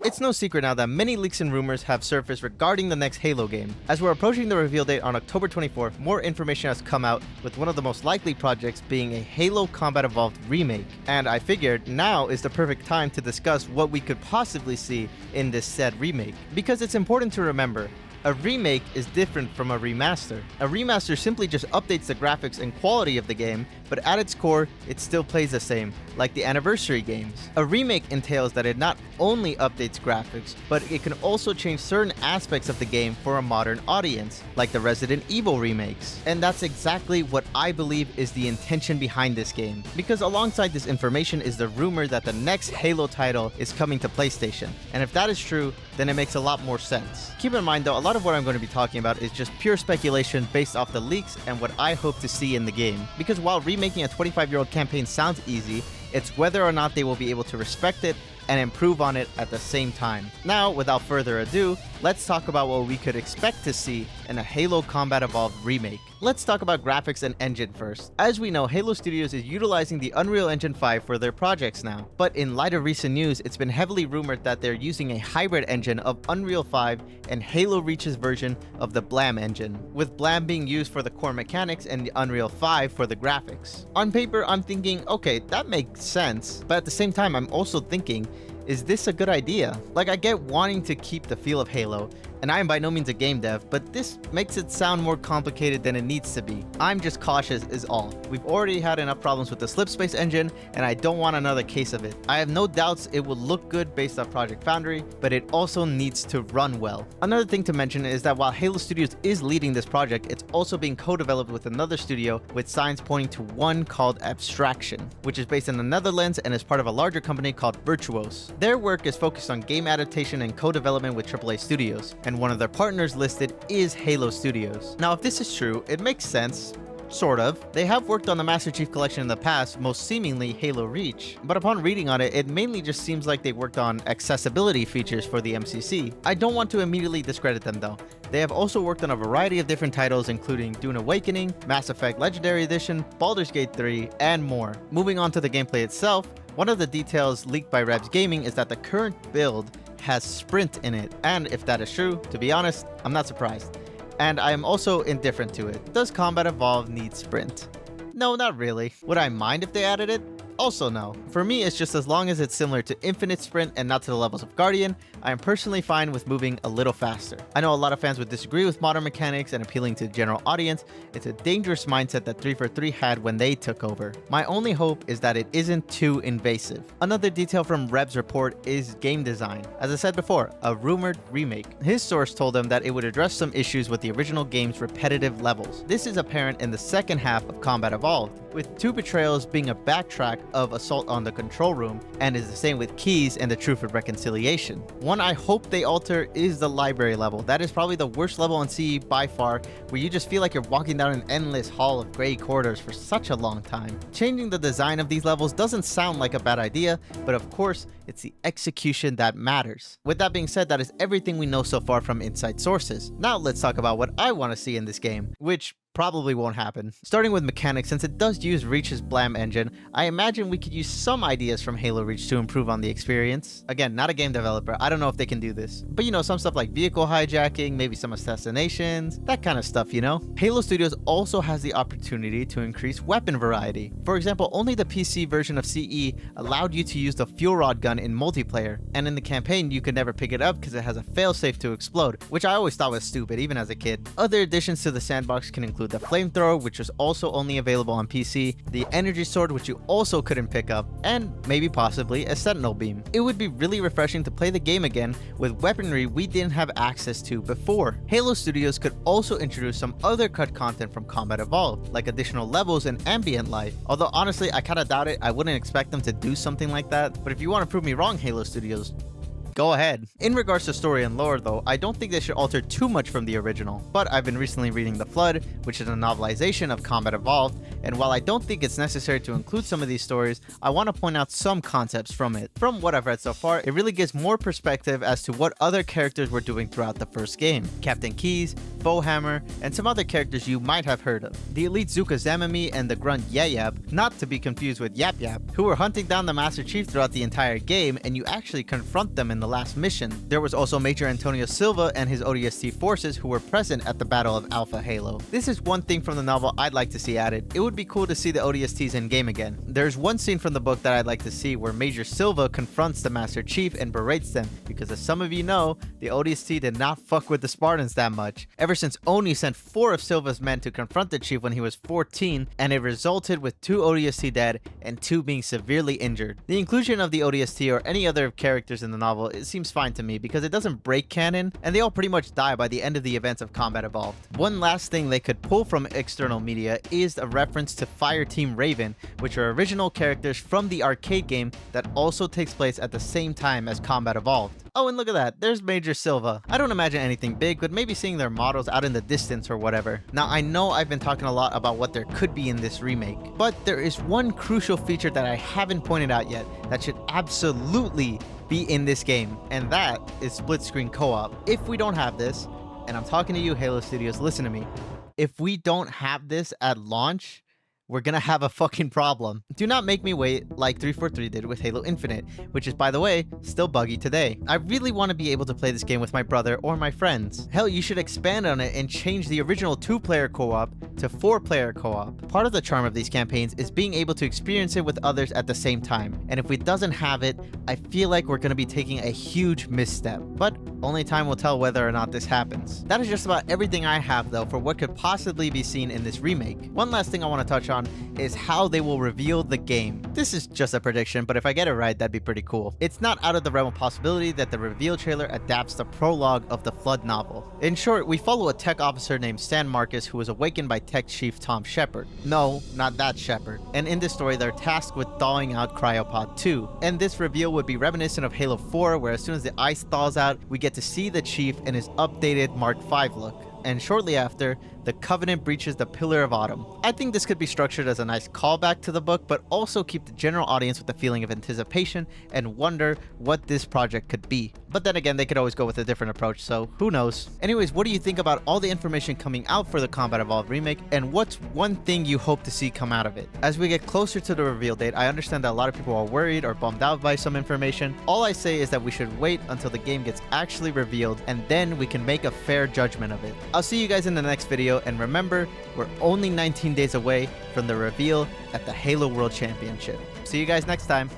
It's no secret now that many leaks and rumors have surfaced regarding the next Halo game. As we're approaching the reveal date on October 24th, more information has come out, with one of the most likely projects being a Halo Combat Evolved remake. And I figured now is the perfect time to discuss what we could possibly see in this said remake. Because it's important to remember, a remake is different from a remaster. A remaster simply just updates the graphics and quality of the game, but at its core, it still plays the same, like the anniversary games. A remake entails that it not only updates graphics, but it can also change certain aspects of the game for a modern audience, like the Resident Evil remakes. And that's exactly what I believe is the intention behind this game. Because alongside this information is the rumor that the next Halo title is coming to PlayStation. And if that is true, then it makes a lot more sense. Keep in mind though, a lot of what I'm going to be talking about is just pure speculation based off the leaks and what I hope to see in the game. Because while remaking a 25-year-old campaign sounds easy, it's whether or not they will be able to respect it and improve on it at the same time. Now, without further ado, let's talk about what we could expect to see in a Halo Combat Evolved remake. Let's talk about graphics and engine first. As we know, Halo Studios is utilizing the Unreal Engine 5 for their projects now. But in light of recent news, it's been heavily rumored that they're using a hybrid engine of Unreal 5 and Halo Reach's version of the Blam engine, with Blam being used for the core mechanics and the Unreal 5 for the graphics. On paper, I'm thinking, okay, that makes sense, but at the same time, I'm also thinking, is this a good idea? Like, I get wanting to keep the feel of Halo, and I am by no means a game dev, but this makes it sound more complicated than it needs to be. I'm just cautious is all. We've already had enough problems with the Slipspace engine, and I don't want another case of it. I have no doubts it will look good based off Project Foundry, but it also needs to run well. Another thing to mention is that while Halo Studios is leading this project, it's also being co-developed with another studio, with signs pointing to one called Abstraction, which is based in the Netherlands and is part of a larger company called Virtuos. Their work is focused on game adaptation and co-development with AAA studios, and one of their partners listed is Halo Studios. Now, if this is true, it makes sense. Sort of. They have worked on the Master Chief Collection in the past, most seemingly Halo Reach. But upon reading on it, it mainly just seems like they worked on accessibility features for the MCC. I don't want to immediately discredit them though. They have also worked on a variety of different titles including Dune Awakening, Mass Effect Legendary Edition, Baldur's Gate 3, and more. Moving on to the gameplay itself, one of the details leaked by Rebs Gaming is that the current build has Sprint in it, and if that is true, to be honest, I'm not surprised. And I am also indifferent to it. Does Combat Evolved need Sprint? No, not really. Would I mind if they added it? Also no. For me, it's just as long as it's similar to Infinite Sprint and not to the levels of Guardian, I am personally fine with moving a little faster. I know a lot of fans would disagree with modern mechanics and appealing to the general audience. It's a dangerous mindset that 343 had when they took over. My only hope is that it isn't too invasive. Another detail from Reb's report is game design. As I said before, a rumored remake. His source told him that it would address some issues with the original game's repetitive levels. This is apparent in the second half of Combat Evolved, with 2 betrayals being a backtrack of Assault on the Control Room, and is the same with Keys and the Truth and Reconciliation. One I hope they alter is the library level. That is probably the worst level on CE by far, where you just feel like you're walking down an endless hall of gray corridors for such a long time. Changing the design of these levels doesn't sound like a bad idea, but of course, it's the execution that matters. With that being said, that is everything we know so far from inside sources. Now let's talk about what I want to see in this game, which probably won't happen. Starting with mechanics, since it does use Reach's Blam engine, I imagine we could use some ideas from Halo Reach to improve on the experience. Again, not a game developer, I don't know if they can do this. But you know, some stuff like vehicle hijacking, maybe some assassinations, that kind of stuff, you know? Halo Studios also has the opportunity to increase weapon variety. For example, only the PC version of CE allowed you to use the fuel rod gun in multiplayer, and in the campaign you could never pick it up because it has a failsafe to explode, which I always thought was stupid, even as a kid. Other additions to the sandbox can include the flamethrower, which was also only available on PC, the energy sword, which you also couldn't pick up, and maybe possibly a sentinel beam. It would be really refreshing to play the game again with weaponry we didn't have access to before. Halo Studios could also introduce some other cut content from Combat Evolved, like additional levels and ambient life. Although honestly, I kinda doubt it. I wouldn't expect them to do something like that, but if you want to prove me wrong, Halo Studios, go ahead. In regards to story and lore though, I don't think they should alter too much from the original, but I've been recently reading The Flood, which is a novelization of Combat Evolved, and while I don't think it's necessary to include some of these stories, I want to point out some concepts from it. From what I've read so far, it really gives more perspective as to what other characters were doing throughout the first game. Captain Keyes, Bowhammer, and some other characters you might have heard of. The elite Zuka Zamami and the grunt Yayab, not to be confused with Yap Yap, who were hunting down the Master Chief throughout the entire game, and you actually confront them in the the last mission. There was also Major Antonio Silva and his ODST forces who were present at the Battle of Alpha Halo. This is one thing from the novel I'd like to see added. It would be cool to see the ODSTs in game again. There's one scene from the book that I'd like to see where Major Silva confronts the Master Chief and berates them, because as some of you know, the ODST did not fuck with the Spartans that much. Ever since Oni sent 4 of Silva's men to confront the Chief when he was 14, and it resulted with 2 ODST dead and 2 being severely injured. The inclusion of the ODST or any other characters in the novel, it seems fine to me because it doesn't break canon, and they all pretty much die by the end of the events of Combat Evolved. One last thing they could pull from external media is a reference to Fireteam Raven, which are original characters from the arcade game that also takes place at the same time as Combat Evolved. Oh, and look at that, there's Major Silva. I don't imagine anything big, but maybe seeing their models out in the distance or whatever. Now, I know I've been talking a lot about what there could be in this remake, but there is one crucial feature that I haven't pointed out yet that should absolutely be in this game, and that is split screen co-op. If we don't have this, and I'm talking to you, Halo Studios, listen to me. If we don't have this at launch, we're gonna have a fucking problem. Do not make me wait like 343 did with Halo Infinite, which is, by the way, still buggy today. I really want to be able to play this game with my brother or my friends. Hell, you should expand on it and change the original 2-player co-op to 4-player co-op. Part of the charm of these campaigns is being able to experience it with others at the same time, and if we doesn't have it, I feel like we're gonna be taking a huge misstep. But only time will tell whether or not this happens. That is just about everything I have though for what could possibly be seen in this remake. One last thing I want to touch on is how they will reveal the game. This is just a prediction, but if I get it right, that'd be pretty cool. It's not out of the realm of possibility that the reveal trailer adapts the prologue of the Flood novel. In short, we follow a tech officer named San Marcus who was awakened by Tech Chief Tom Shepard. No, not that Shepard. And in this story, they're tasked with thawing out Cryopod 2. And this reveal would be reminiscent of Halo 4, where as soon as the ice thaws out, we get to see the Chief in his updated Mark V look. And shortly after, the Covenant breaches the Pillar of Autumn. I think this could be structured as a nice callback to the book, but also keep the general audience with a feeling of anticipation and wonder what this project could be. But then again, they could always go with a different approach, so who knows. Anyways, what do you think about all the information coming out for the Combat Evolved remake, and what's one thing you hope to see come out of it? As we get closer to the reveal date, I understand that a lot of people are worried or bummed out by some information. All I say is that we should wait until the game gets actually revealed, and then we can make a fair judgment of it. I'll see you guys in the next video, and remember, we're only 19 days away from the reveal at the Halo World Championship. See you guys next time.